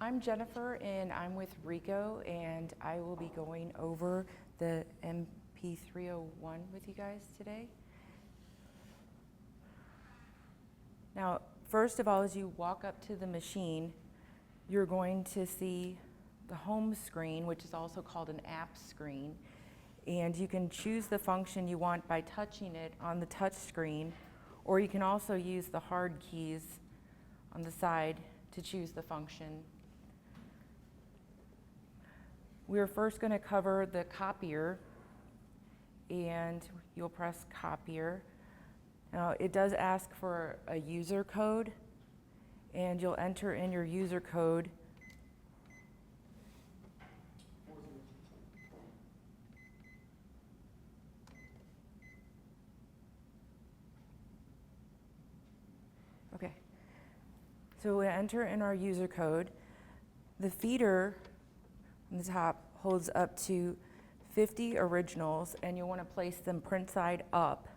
I'm Jennifer and I'm with Rico, and I will be going over the MP301 with you guys today. Now, first of all, as you walk up to the machine, you're going to see the home screen, which is also called an app screen, and you can choose the function you want by touching it on the touch screen, or you can also use the hard keys on the side to choose the function. We're first going to cover the copier, and you'll press copier. Now, it does ask for a user code, and you'll enter in your user code. Okay, so we enter in our user code. The feeder on the top holds up to 50 originals, and you'll want to place them print side up.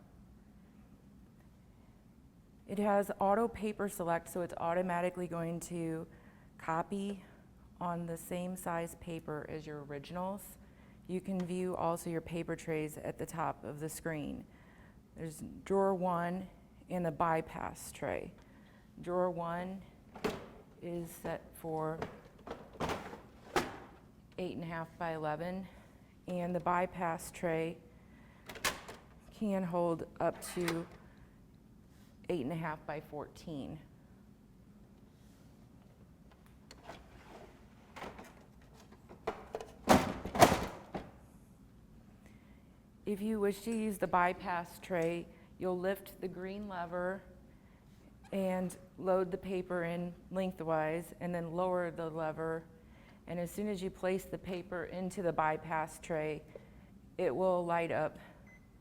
It has auto paper select, so it's automatically going to copy on the same size paper as your originals. You can view also your paper trays at the top of the screen. There's drawer 1 and the bypass tray. Drawer 1 is set for 8.5 by 11, and the bypass tray can hold up to 8.5 by 14. If you wish to use the bypass tray, you'll lift the green lever and load the paper in lengthwise, and then lower the lever. And as soon as you place the paper into the bypass tray, it will light up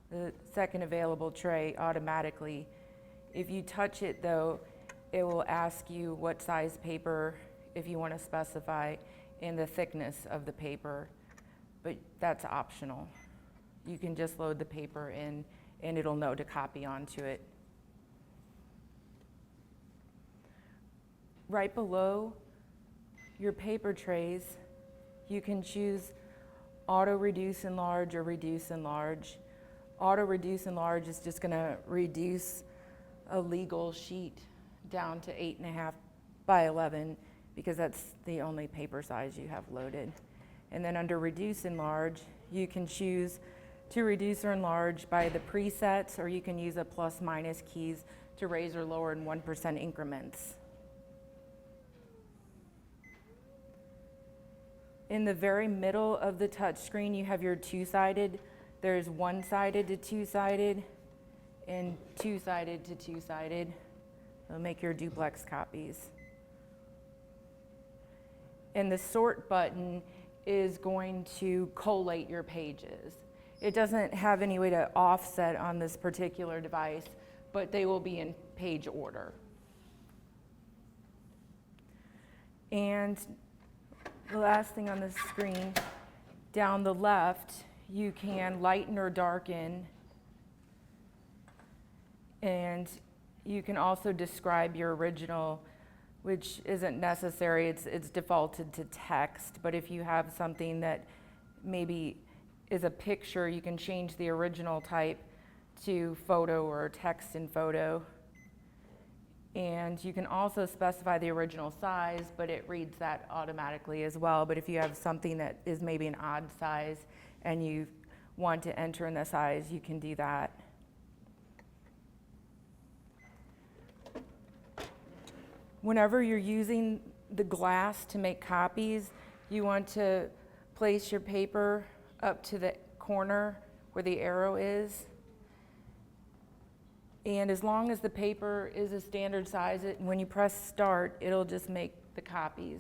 the second available tray automatically. If you touch it though, it will ask you what size paper, if you want to specify, and the thickness of the paper, but that's optional. You can just load the paper in and it'll know to copy onto it. Right below your paper trays, you can choose auto reduce enlarge or reduce enlarge. Auto reduce enlarge is just going to reduce a legal sheet down to 8.5 by 11 because that's the only paper size you have loaded. And then under reduce enlarge, you can choose to reduce or enlarge by the presets, or you can use a plus minus keys to raise or lower in 1% increments. In the very middle of the touch screen, you have your two-sided. There's one-sided to two-sided and two-sided to two-sided. They'll make your duplex copies. And the sort button is going to collate your pages. It doesn't have any way to offset on this particular device, but they will be in page order. And the last thing on the screen, down the left, you can lighten or darken, and you can also describe your original, which isn't necessary. It's defaulted to text, but if you have something that maybe is a picture, you can change the original type to photo or text in photo. And you can also specify the original size, but it reads that automatically as well. But if you have something that is maybe an odd size and you want to enter in the size, you can do that. Whenever you're using the glass to make copies, you want to place your paper up to the corner where the arrow is. And as long as the paper is a standard size, when you press start, it'll just make the copies.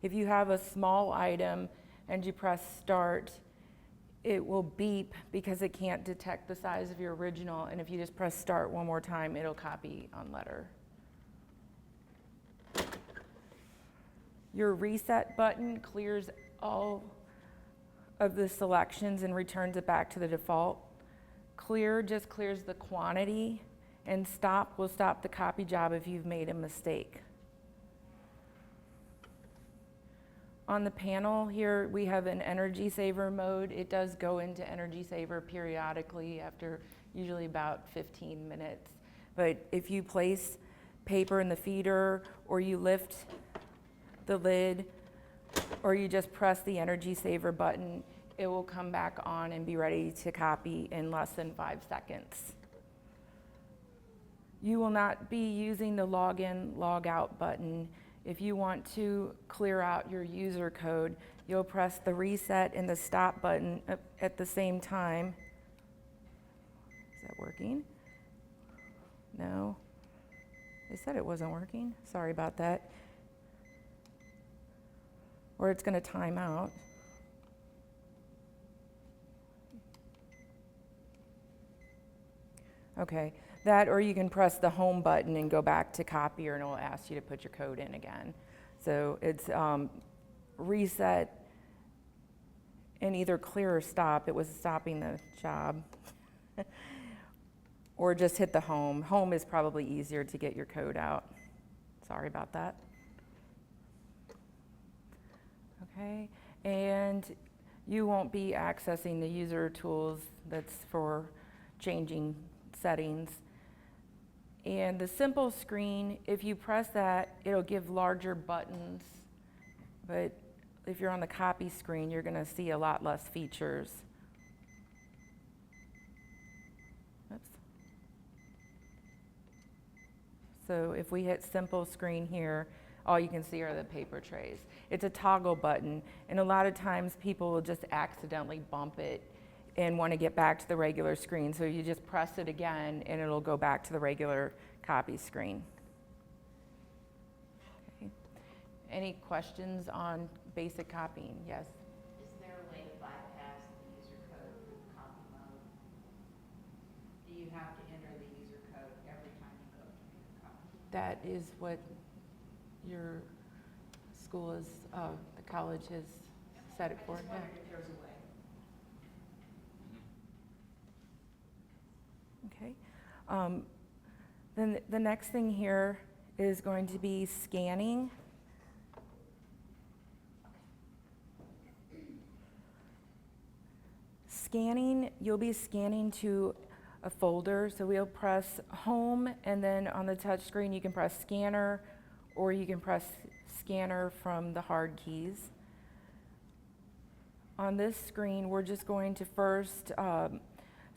If you have a small item and you press start, it will beep because it can't detect the size of your original. And if you just press start one more time, it'll copy on letter. Your reset button clears all of the selections and returns it back to the default. Clear just clears the quantity, and stop will stop the copy job if you've made a mistake. On the panel here, we have an energy saver mode. It does go into energy saver periodically after usually about 15 minutes. But if you place paper in the feeder, or you lift the lid, or you just press the energy saver button, it will come back on and be ready to copy in less than 5 seconds. You will not be using the login, log out button. If you want to clear out your user code, you'll press the reset and the stop button at the same time. Is that working? No. They said it wasn't working. Sorry about that. Or it's going to time out. Okay, that, or you can press the home button and go back to copier and it will ask you to put your code in again. So it's reset and either clear or stop. It was stopping the job. Or just hit the home. Home is probably easier to get your code out. Sorry about that. Okay, and you won't be accessing the user tools that's for changing settings. And the simple screen, if you press that, it'll give larger buttons, but if you're on the copy screen, you're gonna see a lot less features. Oops. So if we hit simple screen here, all you can see are the paper trays. It's a toggle button, and a lot of times people will just accidentally bump it and want to get back to the regular screen. So you just press it again and it'll go back to the regular copy screen. Okay. Any questions on basic copying? Yes? Is there a way to bypass the user code through the copy mode? Do you have to enter the user code every time you go to make a copy? That is what your school is, the college has set it for. I just wondered if there was a way. Okay. Then the next thing here is going to be scanning. Scanning, you'll be scanning to a folder. So we'll press home, and then on the touch screen you can press scanner, or you can press scanner from the hard keys. On this screen, we're just going to first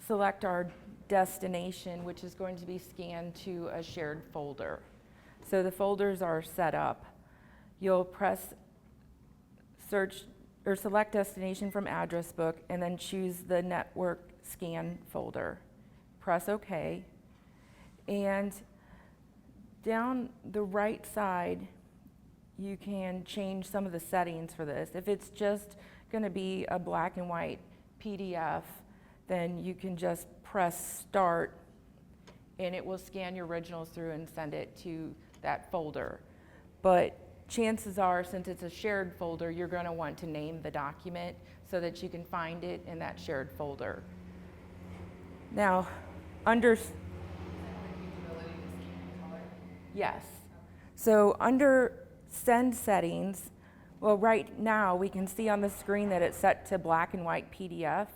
select our destination, which is going to be scanned to a shared folder. So the folders are set up. You'll press search or select destination from address book and then choose the network scan folder. Press OK. And down the right side, you can change some of the settings for this. If it's just going to be a black and white PDF, then you can just press start and it will scan your originals through and send it to that folder. But chances are, since it's a shared folder, you're going to want to name the document so that you can find it in that shared folder. Now, under yes. So under send settings, well, right now we can see on the screen that it's set to black and white PDF.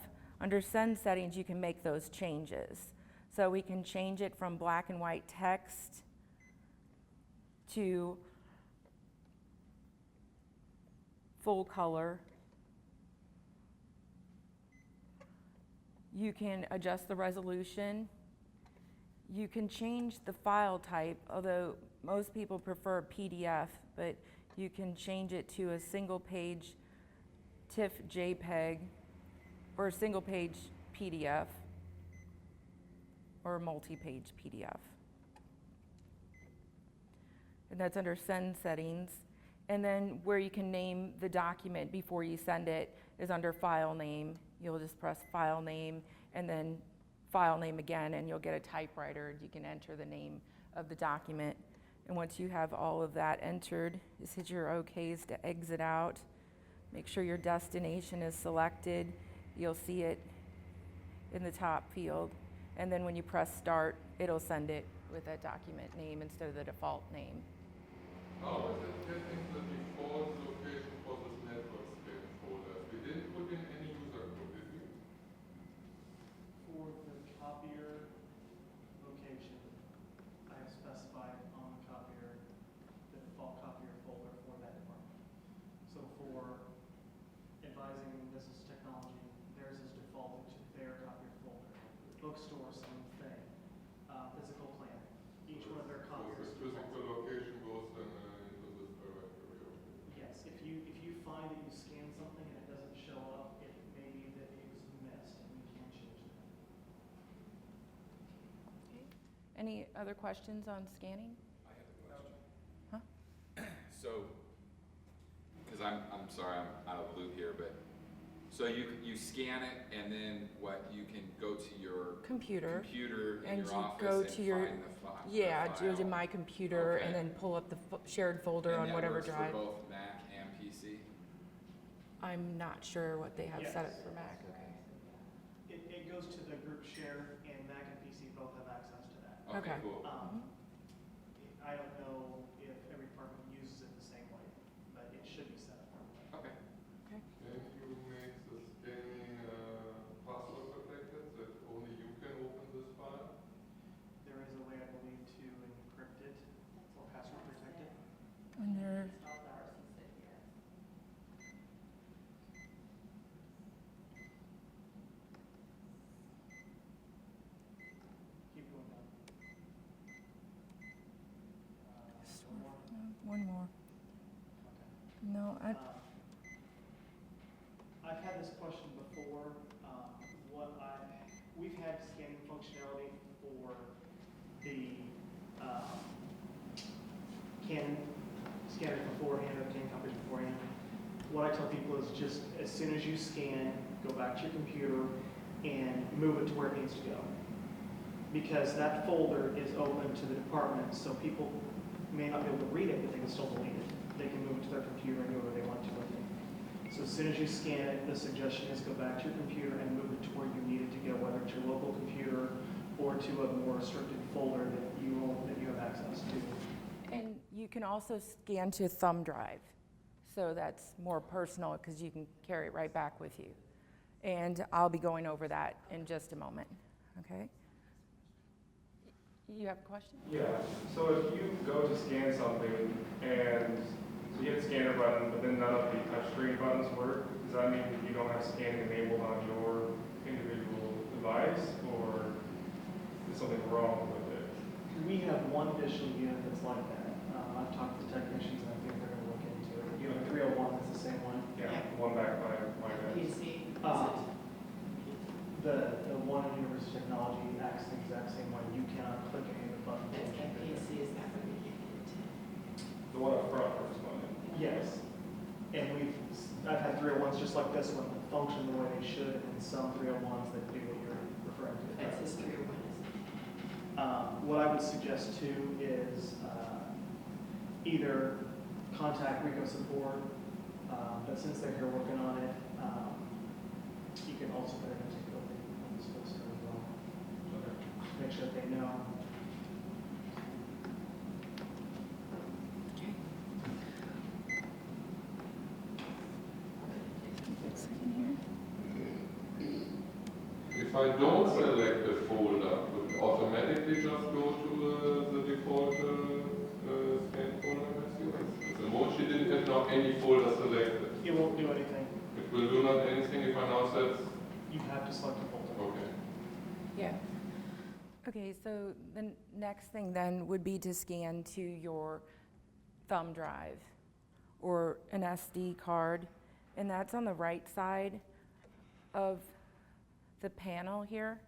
Under send settings, you can make those changes. So we can change it from black and white text to full color. You can adjust the resolution. You can change the file type, although most people prefer PDF, but you can change it to a single page TIFF JPEG, or a single page PDF, or a multi-page PDF. And that's under send settings. And then where you can name the document before you send it is under file name. You'll just press file name and then file name again, and you'll get a typewriter and you can enter the name of the document. And once you have all of that entered, just hit your OKs to exit out. Make sure your destination is selected. You'll see it in the top field. And then when you press start, it'll send it with that document name instead of the default name. How is it getting the default location for this copier location, I have specified on the copier the default copier folder for that department. So for advising business technology, theirs is defaulted to their copier folder. Bookstore, same thing. Physical plan. Each one of their copiers. So the physical location goes then into this directory. Okay. Yes, if you find that you scan something and it doesn't show up, it may be that it was missed and you can change that. Any other questions on scanning? I have a question. Huh? So, because I'm sorry, I'm out of the loop here, but, so you scan it and then what, you can go to your Computer. in And your you office go and to your- find the file? Yeah, the go to file. my computer and Okay. then pull up the shared folder And on that whatever works drive. for both Mac and PC? I'm not sure what they have set up Yes. for Mac, okay. It goes to the group share, and Mac and PC both have access to that. Okay. Cool. I don't know if every department uses it the same way, but it should be set up that way. Okay. Can you make the scanning password protected, that only you can open this file? There is a way, I believe, to encrypt it or password protect it. And there, Keep going down. one more. Okay. No, I've had this question before. We've had scanning functionality for the Canon scanners beforehand or Canon copies beforehand. What I tell people is just as soon as you scan, go back to your computer and move it to where it needs to go. Because that folder is open to the department, so people may not be able to read it, but they can still delete it. They can move it to their computer and do whatever they want to with it. So as soon as you scan it, the suggestion is go back to your computer and move it to where you need it to go, whether it's your local computer or to a more restricted folder that you have access to. and you can also scan to thumb drive. So that's more personal because you can carry it right back with you. And I'll be going over that in just a moment, okay? You have a question? Yeah, so if you go to scan something and so you hit the scanner button, but then none of the touchscreen buttons work, does that mean that you don't have scanning enabled on your individual device, or is something wrong with it? We have one digital unit that's like that. I've talked to technicians and I think they're going to look into it. You have 301, that's the same one. Yeah, the one back by my desk. PC, The one in University of Technology acts the exact same way. You cannot click any of the buttons. PC is that what we get into? The one up front or responding? Yes. And I've had 301s just like this one that function the way they should, and some 301s that do what you're referring to. That's his 301, isn't it? What I would suggest too is either contact RICO support, but since they're here working on it, you can also put it into the building on this poster as well. Make sure that they know. Okay. Second here. If I don't select a folder, would it automatically just go to the default scan folder as you? At the moment she didn't have now any folder selected. It won't do anything. It will do not anything if I now set, You have to select a folder. okay. Yeah. Okay, so the next thing then would be to scan to your thumb drive or an SD card, and that's on the right side of the panel here.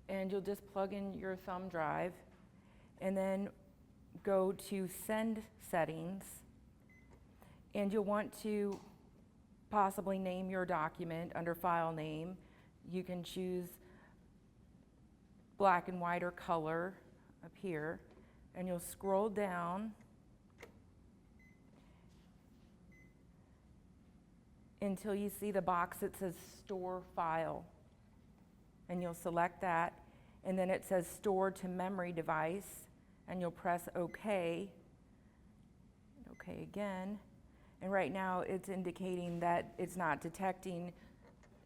And you'll just plug in your thumb drive and then go to Send Settings, and you'll want to possibly name your document under File Name. You can choose black and white or color up here, and you'll scroll down until you see the box that says Store File, and you'll select that, and then it says Store to Memory Device, and you'll press OK, OK again, and right now it's indicating that it's not detecting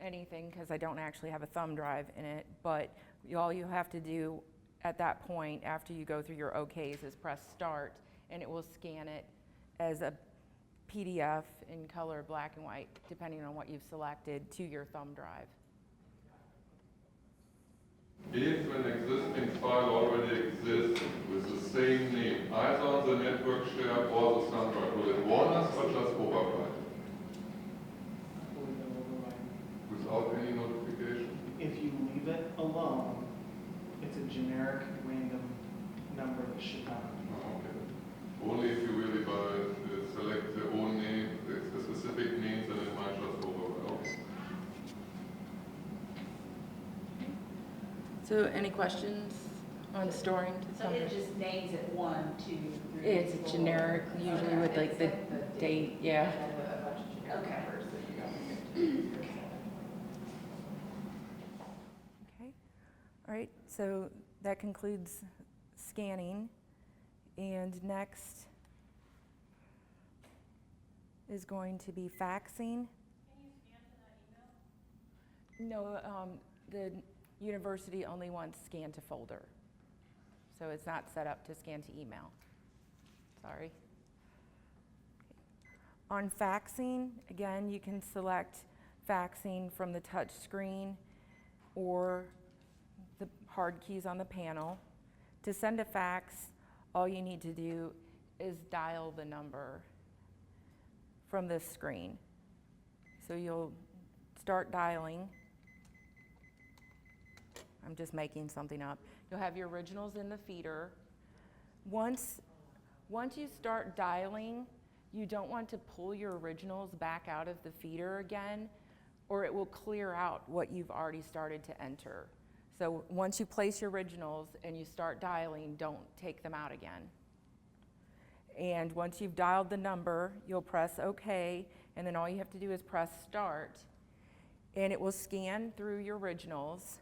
anything because I don't actually have a thumb drive in it, but all you have to do at that point, after you go through your OKs, is press start, and it will scan it as a PDF in color, black and white, depending on what you've selected, to your thumb drive. If an existing file already exists with the same name, either on the network share or the thumb drive, will it warn us or just override? I believe it will override. Without any notification? If you leave it alone, it's a generic random number that should not. Oh, okay. Only if you really select the own name, the specific names, then it might just override. Okay. So any questions on storing to So thumb it drive? just names it 1, 2, 3. It's 4. generic, usually with like the date, yeah. Okay. Okay, all right, so that concludes scanning. And next is going to be faxing. Can you scan to that email? No, the university only wants scan to folder. So it's not set up to scan to email. Sorry. On faxing, again, you can select faxing from the touch screen or the hard keys on the panel. To send a fax, all you need to do is dial the number from this screen. So you'll start dialing. I'm just making something up. You'll have your originals in the feeder. Once you start dialing, you don't want to pull your originals back out of the feeder again, or it will clear out what you've already started to enter. So once you place your originals and you start dialing, don't take them out again. And once you've dialed the number, you'll press OK, and then all you have to do is press start, and it will scan through your originals.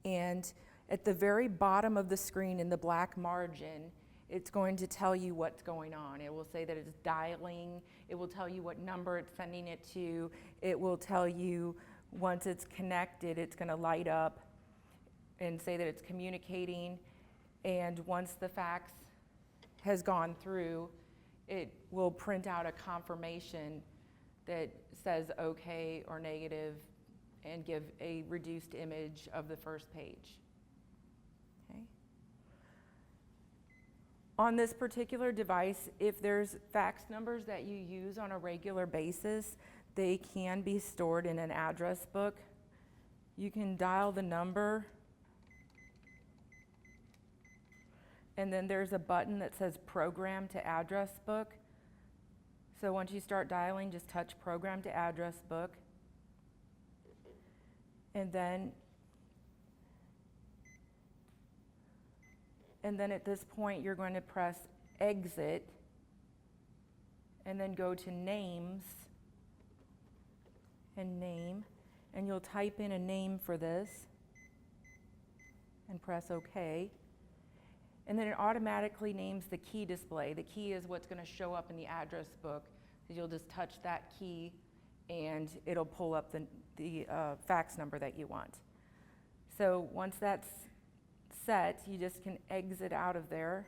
And at the very bottom of the screen in the black margin, it's going to tell you what's going on. It will say that it's dialing. It will tell you what number it's sending it to. It will tell you once it's connected, it's going to light up and say that it's communicating. And once the fax has gone through, it will print out a confirmation that says OK or negative and give a reduced image of the first page. Okay. On this particular device, if there's fax numbers that you use on a regular basis, they can be stored in an address book. You can dial the number, and then there's a button that says Program to Address Book. So once you start dialing, just touch Program to Address Book. And then at this point, you're going to press Exit, and then go to Names, and Name, and you'll type in a name for this, and press OK. And then it automatically names the key display. The key is what's going to show up in the address book. So you'll just touch that key, and it'll pull up the fax number that you want. So once that's set, you just can exit out of there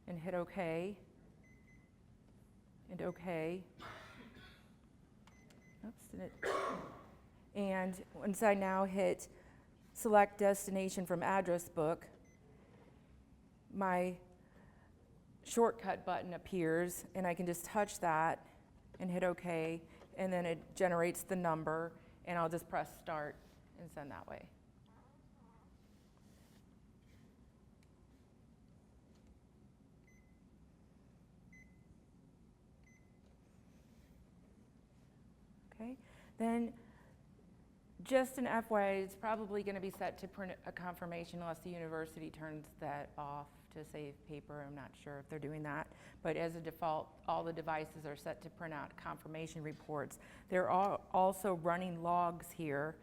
and hit OK, and OK. Oops, and once I now hit Select Destination from Address Book, my shortcut button appears, and I can just touch that and hit OK, and then it generates the number, and I'll just press Start and send that way. Okay, then just an FYI, it's probably going to be set to print a confirmation unless the university turns that off to save paper. I'm not sure if they're doing that. But as a default, all the devices are set to print out confirmation reports. They're also running logs here.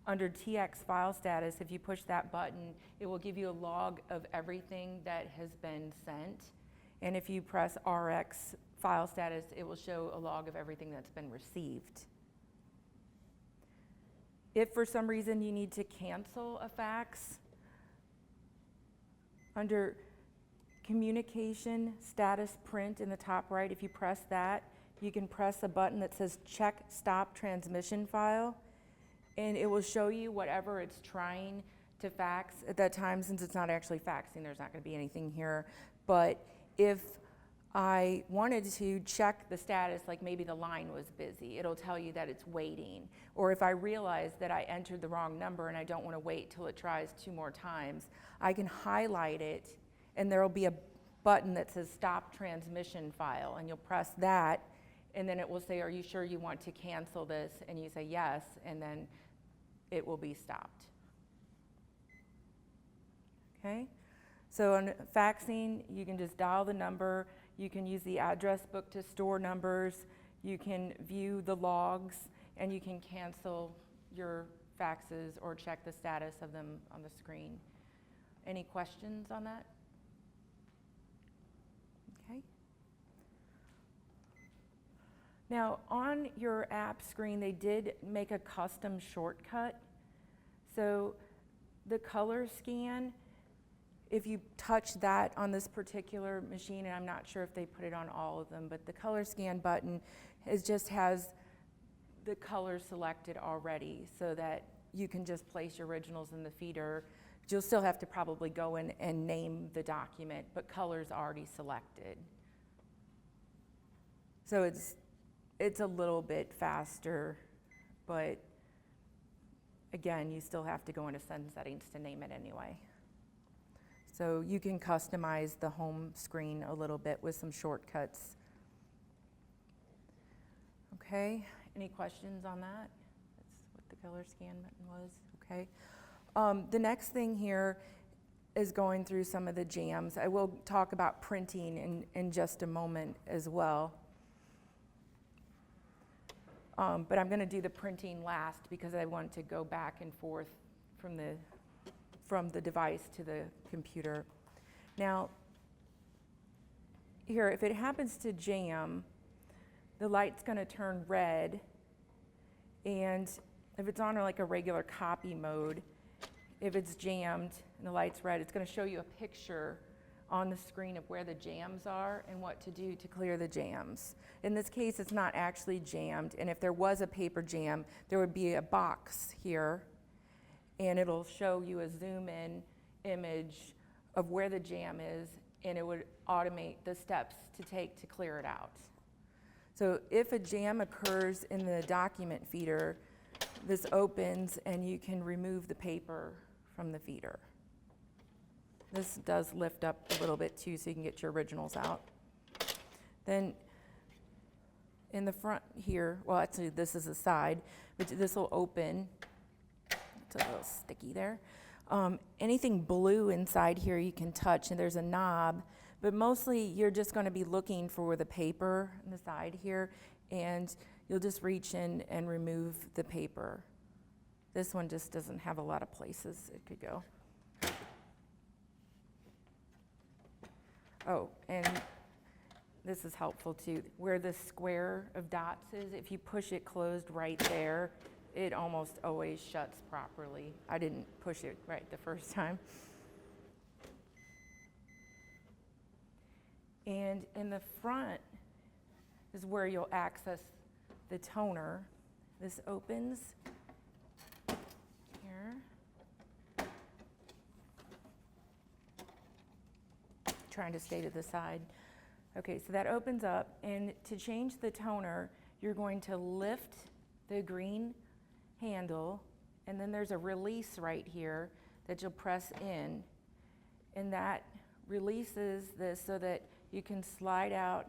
Under TX file status, if you push that button, it will give you a log of everything that has been sent. And if you press RX file status, it will show a log of everything that's been received. If for some reason you need to cancel a fax, Under communication status print in the top right, if you press that, you can press a button that says check stop transmission file, and it will show you whatever it's trying to fax at that time. Since it's not actually faxing, there's not going to be anything here. But if I wanted to check the status, like maybe the line was busy, it'll tell you that it's waiting. Or if I realize that I entered the wrong number and I don't want to wait till it tries 2 more times, I can highlight it, and there'll be a button that says stop transmission file, and you'll press that, and then it will say, are you sure you want to cancel this? And you say yes, and then it will be stopped. Okay? So on faxing, you can just dial the number, you can use the address book to store numbers, you can view the logs, and you can cancel your faxes or check the status of them on the screen. Any questions on that? Okay. Now, on your app screen, they did make a custom shortcut. So the color scan, if you touch that on this particular machine, and I'm not sure if they put it on all of them, but the color scan button just has the color selected already so that you can just place your originals in the feeder. You'll still have to probably go in and name the document, but color's already selected. So it's a little bit faster, but again, you still have to go into send settings to name it anyway. So you can customize the home screen a little bit with some shortcuts. Okay, any questions on that? That's what the color scan button was, okay. The next thing here is going through some of the jams. I will talk about printing in just a moment as well. But I'm going to do the printing last because I want to go back and forth from the device to the computer. Now, here, if it happens to jam, the light's going to turn red, and if it's on like a regular copy mode, if it's jammed and the light's red, it's going to show you a picture on the screen of where the jams are and what to do to clear the jams. In this case, it's not actually jammed, and if there was a paper jam, there would be a box here, and it'll show you a zoom-in image of where the jam is, and it would automate the steps to take to clear it out. So if a jam occurs in the document feeder, this opens and you can remove the paper from the feeder. This does lift up a little bit too, so you can get your originals out. Then in the front here, well actually this is the side, but this will open. It's a little sticky there. Anything blue inside here you can touch, and there's a knob, but mostly you're just going to be looking for the paper on the side here, and you'll just reach in and remove the paper. This one just doesn't have a lot of places it could go. Oh, and this is helpful too. Where the square of dots is, if you push it closed right there, it almost always shuts properly. I didn't push it right the first time. And in the front is where you'll access the toner. This opens here. Trying to stay to the side. Okay, so that opens up, and to change the toner, you're going to lift the green handle, and then there's a release right here that you'll press in, and that releases this so that you can slide out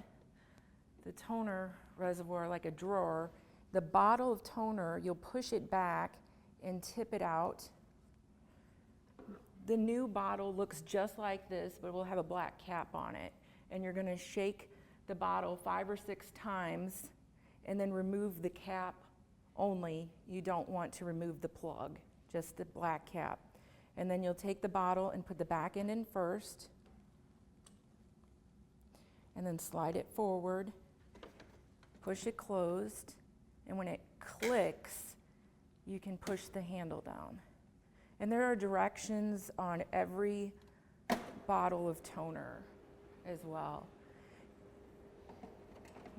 the toner reservoir like a drawer. The bottle of toner, you'll push it back and tip it out. The new bottle looks just like this, but will have a black cap on it. And you're going to shake the bottle 5 or 6 times and then remove the cap only. You don't want to remove the plug, just the black cap. And then you'll take the bottle and put the back end in first, and then slide it forward, push it closed, and when it clicks, you can push the handle down. And there are directions on every bottle of toner as well.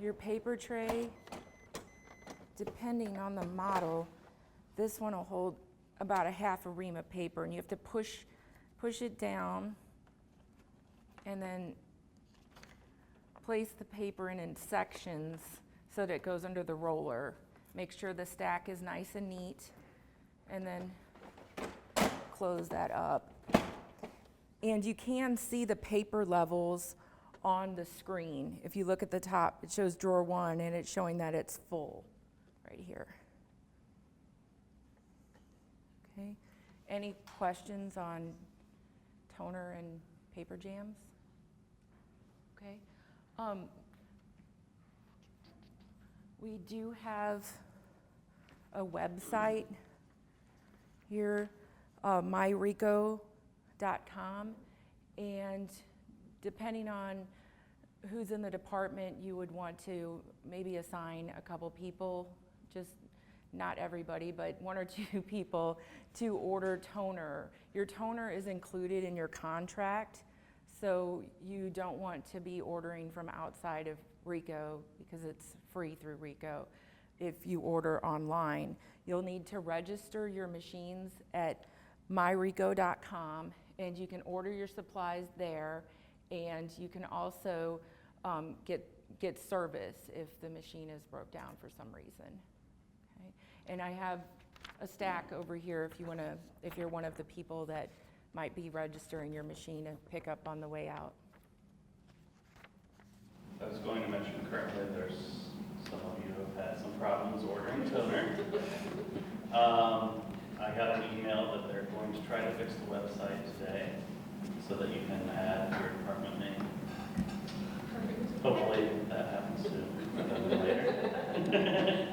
Your paper tray, depending on the model, this one will hold about a half a ream of paper, and you have to push it down and then place the paper in sections so that it goes under the roller. Make sure the stack is nice and neat, and then close that up. And you can see the paper levels on the screen. If you look at the top, it shows drawer 1, and it's showing that it's full right here. Okay. Any questions on toner and paper jams? Okay. We do have a website here, myrico.com, and depending on who's in the department, you would want to maybe assign a couple people, just not everybody, but 1 or 2 people to order toner. Your toner is included in your contract, so you don't want to be ordering from outside of RICO because it's free through RICO. If you order online, you'll need to register your machines at myrico.com, and you can order your supplies there, and you can also get service if the machine is broke down for some reason. Okay? And I have a stack over here if you're one of the people that might be registering your machine and pick up on the way out. I was going to mention currently there's some of you who have had some problems ordering toner. I got an email that they're going to try to fix the website today so that you can add your department name. Hopefully that happens sooner rather than later.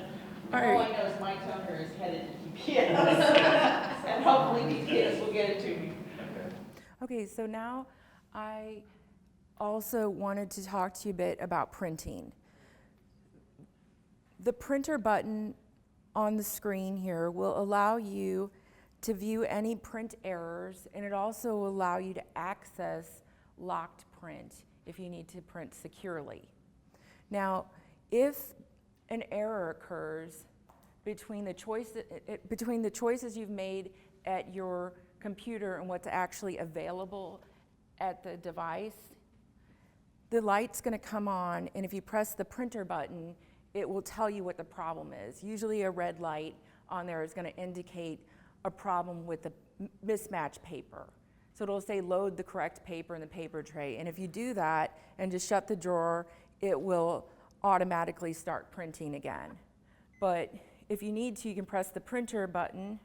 All All I right. know is my toner is headed to UPS, and hopefully UPS will get it to me. Okay. Okay, so now I also wanted to talk to you a bit about printing. The printer button on the screen here will allow you to view any print errors, and it also will allow you to access locked print if you need to print securely. Now, if an error occurs between the choices you've made at your computer and what's actually available at the device, the light's going to come on, and if you press the printer button, it will tell you what the problem is. Usually a red light on there is going to indicate a problem with the mismatched paper. So it'll say load the correct paper in the paper tray, and if you do that and just shut the drawer, it will automatically start printing again. But if you need to, you can press the printer button,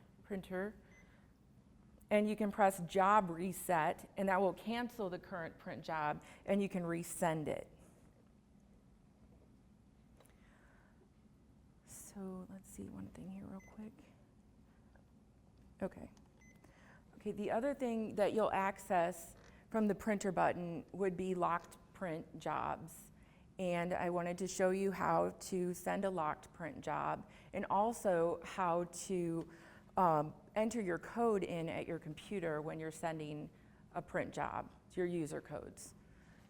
and you can press job reset, and that will cancel the current print job, and you can resend it. So let's see one thing here real quick. Okay, the other thing that you'll access from the printer button would be locked print jobs. And I wanted to show you how to send a locked print job, and also how to enter your code in at your computer when you're sending a print job, your user codes.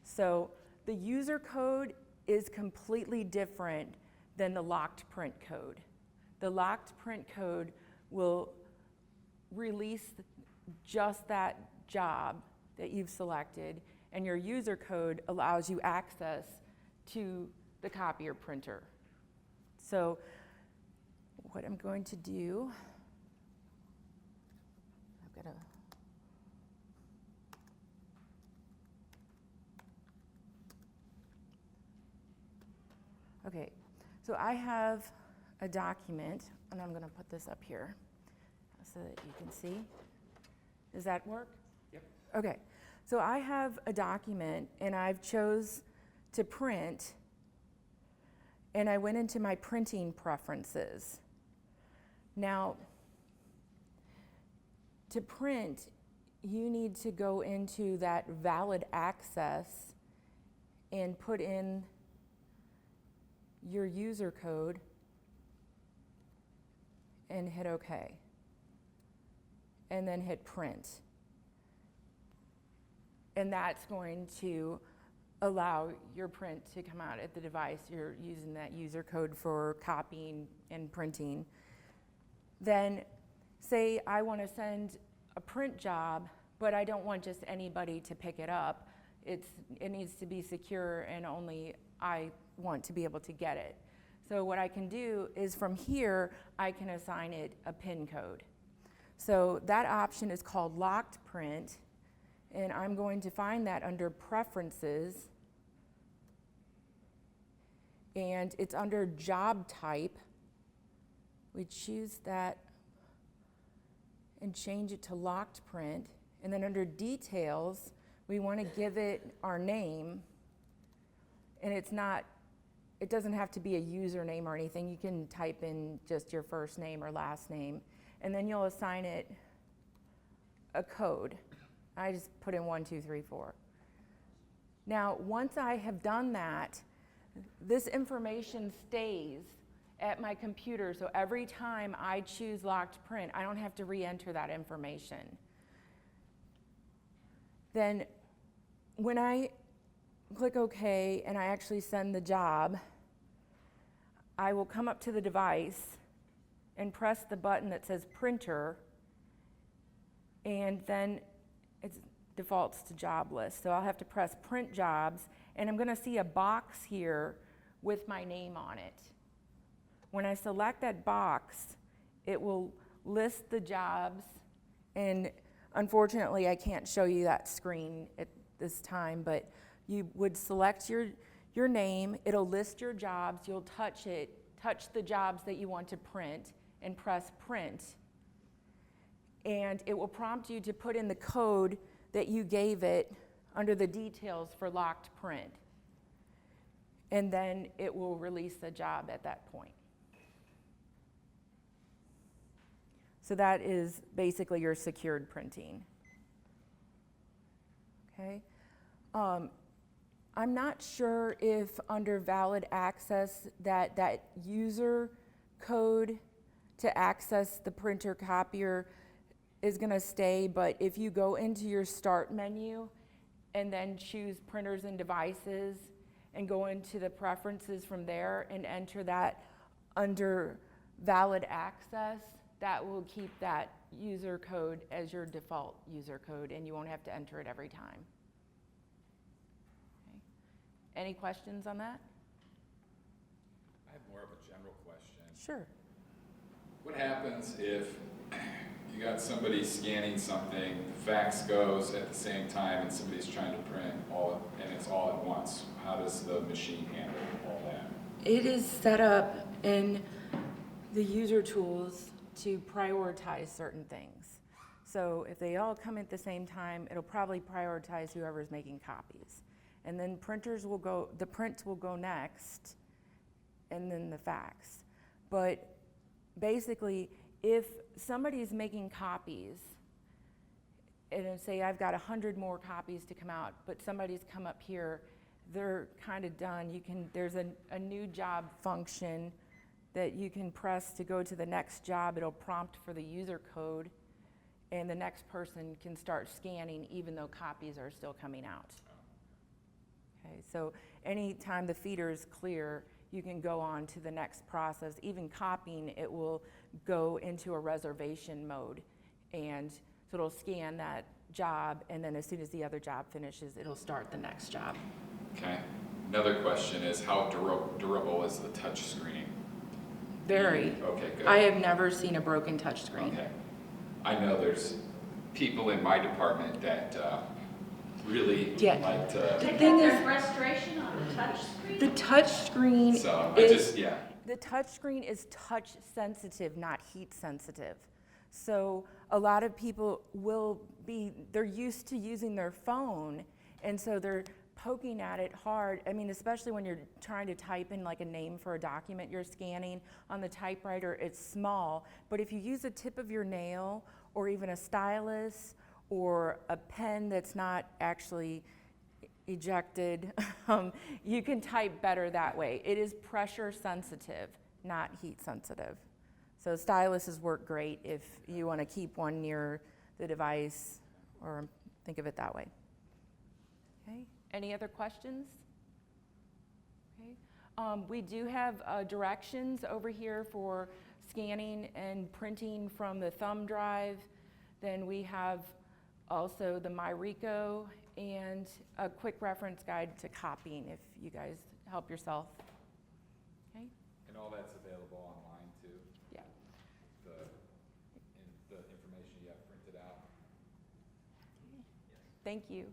So the user code is completely different than the locked print code. The locked print code will release just that job that you've selected, and your user code allows you access to the copier printer. So what I'm going to do, I've got okay, so I have a document, and I'm going to put this up here so that you can see. Does that work? Yep. Okay, so I have a document, and I've chose to print, and I went into my printing preferences. Now, to print, you need to go into that valid access and put in your user code and hit OK. And then hit print. and that's going to allow your print to come out at the device. You're using that user code for copying and printing. Then say I want to send a print job, but I don't want just anybody to pick it up. It needs to be secure, and only I want to be able to get it. So what I can do is from here, I can assign it a PIN code. So that option is called locked print, and I'm going to find that under preferences, and it's under job type. We choose that and change it to locked print, and then under details, we want to give it our name, and it doesn't have to be a username or anything. You can type in just your first name or last name, and then you'll assign it a code. I just put in 1, 2, 3, 4. Now, once I have done that, this information stays at my computer, so every time I choose locked print, I don't have to re-enter that information. Then when I click OK and I actually send the job, I will come up to the device and press the button that says printer, and then it defaults to job list. So I'll have to press print jobs, and I'm going to see a box here with my name on it. When I select that box, it will list the jobs, and unfortunately I can't show you that screen at this time, but you would select your name, it'll list your jobs, you'll touch the jobs that you want to print, and press print. And it will prompt you to put in the code that you gave it under the details for locked print. And then it will release the job at that point. So that is basically your secured printing. Okay. I'm not sure if under valid access that user code to access the printer copier is going to stay, but if you go into your start menu and then choose printers and devices and go into the preferences from there and enter that under valid access, that will keep that user code as your default user code, and you won't have to enter it every time. Okay. Any questions on that? I have more of a general question. Sure. What happens if you got somebody scanning something, the fax goes at the same time, and somebody's trying to print and it's all at once? How does the machine handle all that? It is set up in the user tools to prioritize certain things. So if they all come at the same time, it'll probably prioritize whoever's making copies. And then the prints will go next, and then the fax. But basically, if somebody's making copies, and say I've got 100 more copies to come out, but somebody's come up here, they're kind of done. There's a new job function that you can press to go to the next job. It'll prompt for the user code, and the next person can start scanning even though copies are still coming out. Okay, so anytime the feeder is clear, you can go on to the next process. Even copying, it will go into a reservation mode, and so it'll scan that job, and then as soon as the other job finishes, it'll start the next job. Okay. Another question is, how durable is the touch screen? Very. Okay, good. I have never seen a broken touch screen. Okay. I know there's people in my department that really Yeah. like to. The thing is, frustration on a touch screen? the touch screen So the touch screen is touch sensitive, not heat sensitive. So a lot of people they're used to using their phone, and so they're poking at it hard. I mean, especially when you're trying to type in like a name for a document you're scanning on the typewriter, it's small. But if you use the tip of your nail or even a stylus or a pen that's not actually ejected, you can type better that way. It is pressure sensitive, not heat sensitive. So styluses work great if you want to keep one near the device, or think of it that way. Okay, any other questions? Okay, we do have directions over here for scanning and printing from the thumb drive. Then we have also the MyRico and a quick reference guide to copying if you guys help yourself. Okay, And all that's available online too? yeah. The information you have printed out? Thank you.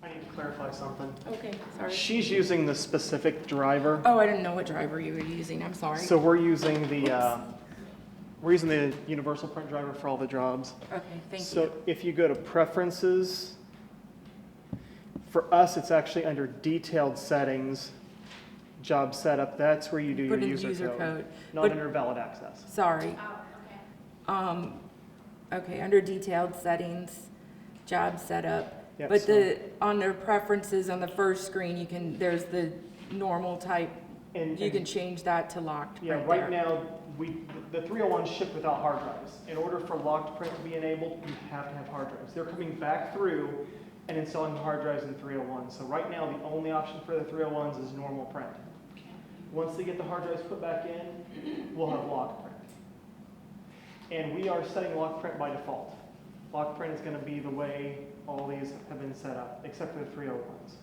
I need to clarify something. Okay, sorry. She's using the specific driver. Oh, I didn't know what driver you were using. I'm sorry. So we're using the universal print driver for all the jobs. Okay, thank you. So if you go to preferences, for us, it's actually under detailed settings, job setup. That's where you do your Put in user code. Not But- under valid access. Sorry. Oh, okay. Okay, under detailed settings, job setup. Yep, But so- on their preferences on the first screen, there's the normal type. And- You can change that to locked Yeah, print right there. now, the 301 ship without hard drives. In order for locked print to be enabled, you have to have hard drives. They're coming back through and installing hard drives in 301. So right now, the only option for the 301s is normal print. Once they get the hard drives put back in, we'll have locked print. And we are setting locked print by default. Locked print is going to be the way all these have been set up, except for the 301s.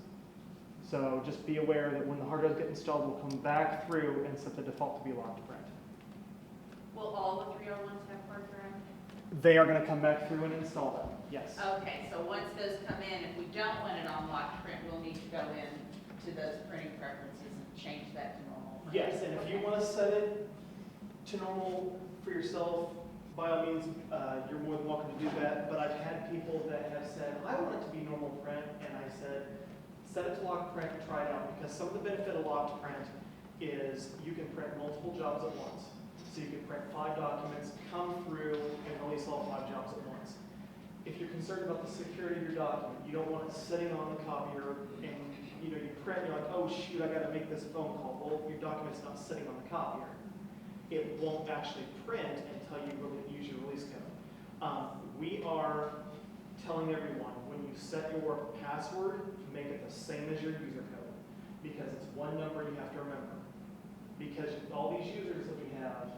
So just be aware that when the hard drives get installed, we'll come back through and set the default to be locked print. Will all the 301s have hard drive? They are going to come back through and install them, yes. Okay, so once those come in, if we don't want it on locked print, we'll need to go in to those printing preferences and change that to normal. print. Yes, and if you want to set it to normal for yourself, by all means, you're more than welcome to do that. But I've had people that have said, I want it to be normal print, and I said, set it to locked print and try it out, because some of the benefit of locked print is you can print multiple jobs at once. So you can print 5 documents, come through, and release all 5 jobs at once. If you're concerned about the security of your document, you don't want it sitting on the copier, and you print, you're like, oh shoot, I got to make this phone call. Well, your document's not sitting on the copier. It won't actually print until you use your release code. We are telling everyone, when you set your password, make it the same as your user code, because it's one number you have to remember. Because all these users that we have,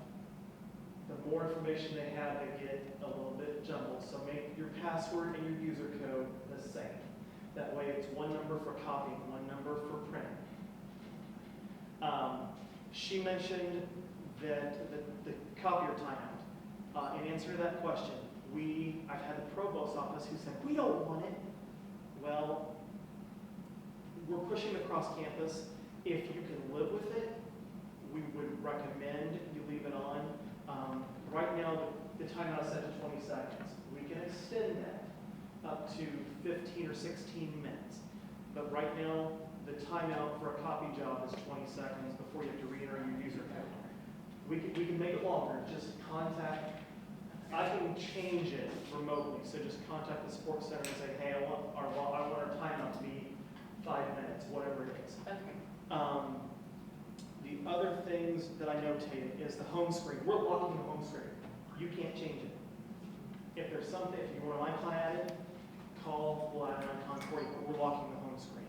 the more information they have, they get a little bit jumbled. So make your password and your user code the same. That way it's one number for copying, one number for printing. She mentioned that the copier timeout. In answer to that question, I've had the provost office who said, we don't want it. Well, we're pushing across campus. If you can live with it, we would recommend you leave it on. Right now, the timeout is set to 20 seconds. We can extend that up to 15 or 16 minutes. But right now, the timeout for a copy job is 20 seconds before you have to re-enter your user code. We can make it longer. Just contact. I can change it remotely. So just contact the support center and say, hey, I want our timeout to be 5 minutes, whatever it is. Okay. The other things that I notated is the home screen. We're locking the home screen. You can't change it. If there's something, if you want an icon added, call, we'll add an icon for you, but we're locking the home screen.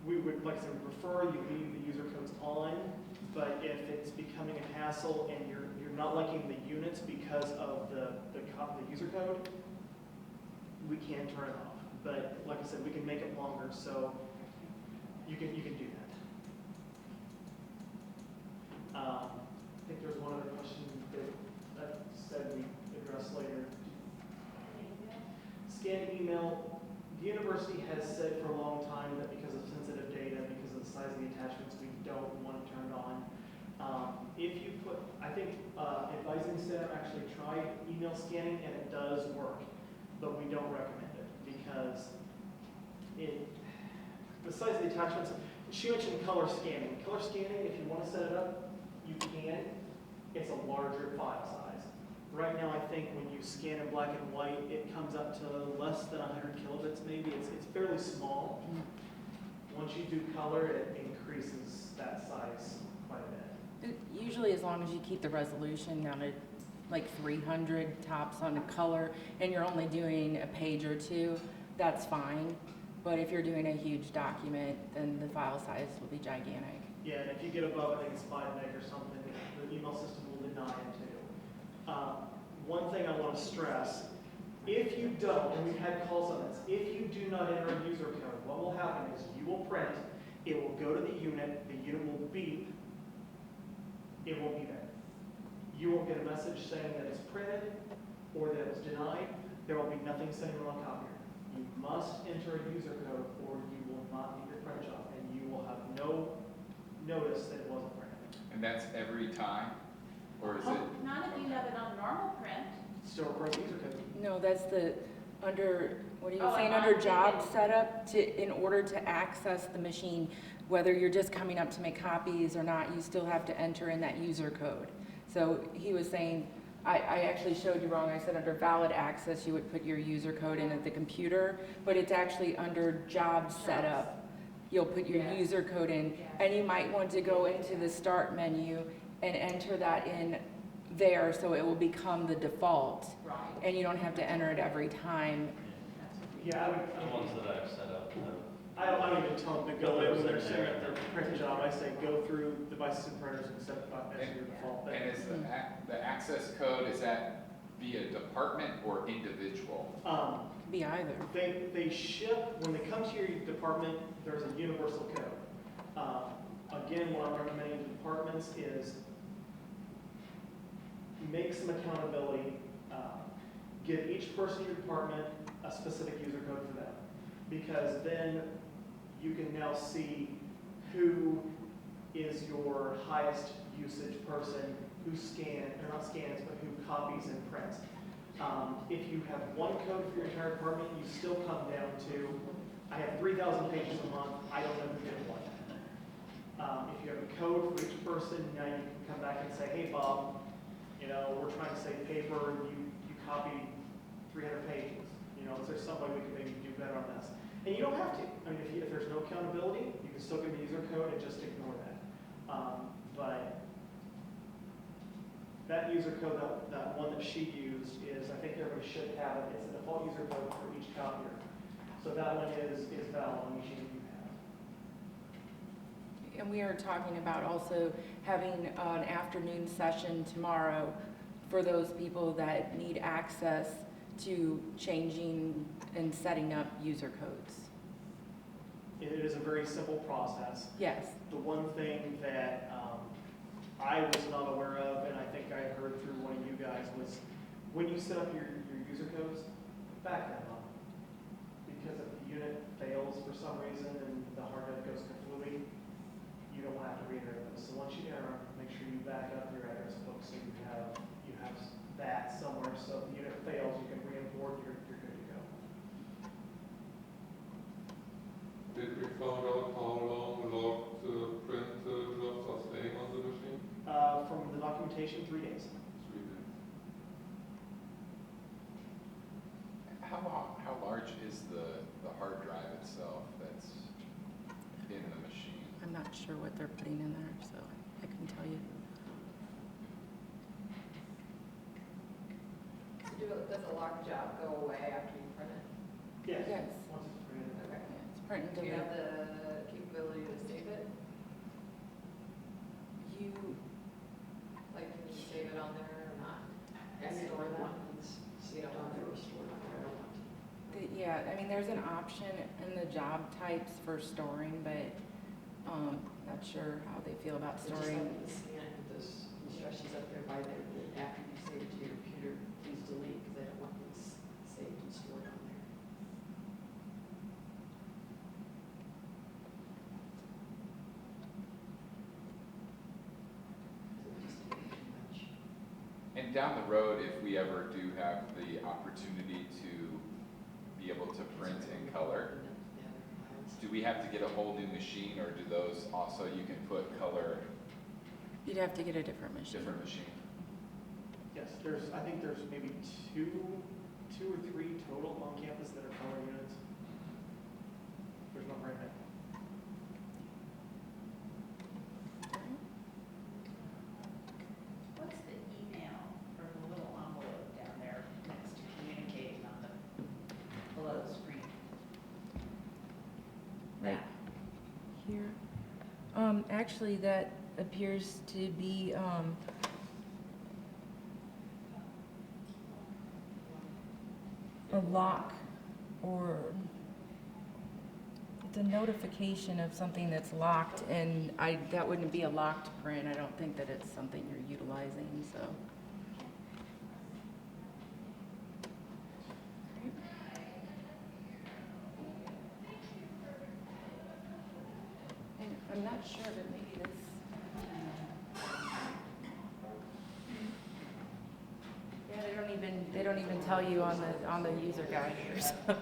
We would, like I said, prefer you leave the user codes on, but if it's becoming a hassle and you're not liking the units because of the user code, we can turn it off. But like I said, we can make it longer, so you can do that. I think there's one other question that said we address later. Scan email. The university has said for a long time that because of sensitive data, because of the size of the attachments, we don't want it turned on. If you put, I think Advising Center actually tried email scanning and it does work, but we don't recommend it because the size of the attachments. She mentioned color scanning. Color scanning, if you want to set it up, you can. It's a larger file size. Right now, I think when you scan in black and white, it comes up to less than 100 kilobits maybe. It's fairly small. Once you do color, it increases that size quite a bit. Usually as long as you keep the resolution down to like 300 tops on color, and you're only doing a page or two, that's fine. But if you're doing a huge document, then the file size will be gigantic. Yeah, and if you get above, I think it's 5 meg or something, the email system will deny it too. One thing I want to stress, if you don't, and we've had calls on this, if you do not enter a user code, what will happen is you will print, it will go to the unit will beep, it won't be there. You won't get a message saying that it's printed or that it's denied. There will be nothing saying on a copier. You must enter a user code or you will not get your print job, and you will have no notice that it wasn't printed. And that's every time? Or is it? Not if you have it on normal print. Still requires a user code. No, that's the, under, what are you Oh, saying, I'm under on job ticket. setup, in order to access the machine, whether you're just coming up to make copies or not, you still have to enter in that user code. So he was saying, I actually showed you wrong, I said under valid access, you would put your user code in at the computer, but it's actually under job setup. You'll put your Yes. user code in, Yes. and you might want to go into the start menu and enter that in there, so it will become the default. Right. And you don't have to enter it every time. Yeah, The ones that I've set up, I don't even tell them to go in when they're Those are setting there. up their print job. I say go through devices and printers and set it up as your default thing. And is the access code, is that via department or individual? Could be either. They ship, when they come to your department, there's a universal code. Again, what I'm recommending to departments is make some accountability. Give each person in your department a specific user code for them. Because then you can now see who is your highest usage person, who not scans, but who copies and prints. If you have one code for your entire department, you still come down to, I have 3,000 pages a month, I don't know who did what. If you have a code for each person, now you can come back and say, hey Bob, we're trying to save paper, you copied 300 pages. Is there some way we can maybe do better on this? And you don't have to. I mean, if there's no accountability, you can still give the user code and just ignore that. But that user code, that one that she used is, I think everybody should have it. It's a default user code for each copier. So that one is valid on each unit you have. And we are talking about also having an afternoon session tomorrow for those people that need access to changing and setting up user codes. It is a very simple process. Yes. The one thing that I was not aware of, and I think I heard through one of you guys, was when you set up your user codes, back them up. Because if the unit fails for some reason and the hard drive goes completely, you don't want to have to re-enter those. So once you enter, make sure you back up your address book so you have that somewhere. So if the unit fails, you can re-import, you're good to go. Did we find out how long logged print jobs are staying on the machine? From the documentation, 3 days. 3 days. How large is the hard drive itself that's in the machine? I'm not sure what they're putting in there, so I couldn't tell you. Does a locked job go away after you print it? Yes. Yes. Once it's printed. Okay. Yeah, it's print and Do you delete. have the capability to save it? You, Like, can you save it on there or not? And store that? You don't want to store it on there. yeah, I mean, there's an option in the job types for storing, but not sure how they feel about Just storing. like the scan, those instructions up there by there, that after you save it to your computer, please delete, because I don't want things saved and stored on there. So it just takes too much. And down the road, if we ever do have the opportunity to be able to print in color, Open up the other files. do we have to get a whole new machine, or do those also, you can put color, You'd have to get a different machine. different machine? Yes, I think there's maybe two or three total on campus that are color units. There's one right now. What's the email for the little right here. Actually, that appears to be, a lock, or it's a notification of something that's locked, and that wouldn't be a locked print. I don't think that it's something you're utilizing, so. And I'm not sure, but maybe this. Yeah, they don't even tell you on the user guide here, so.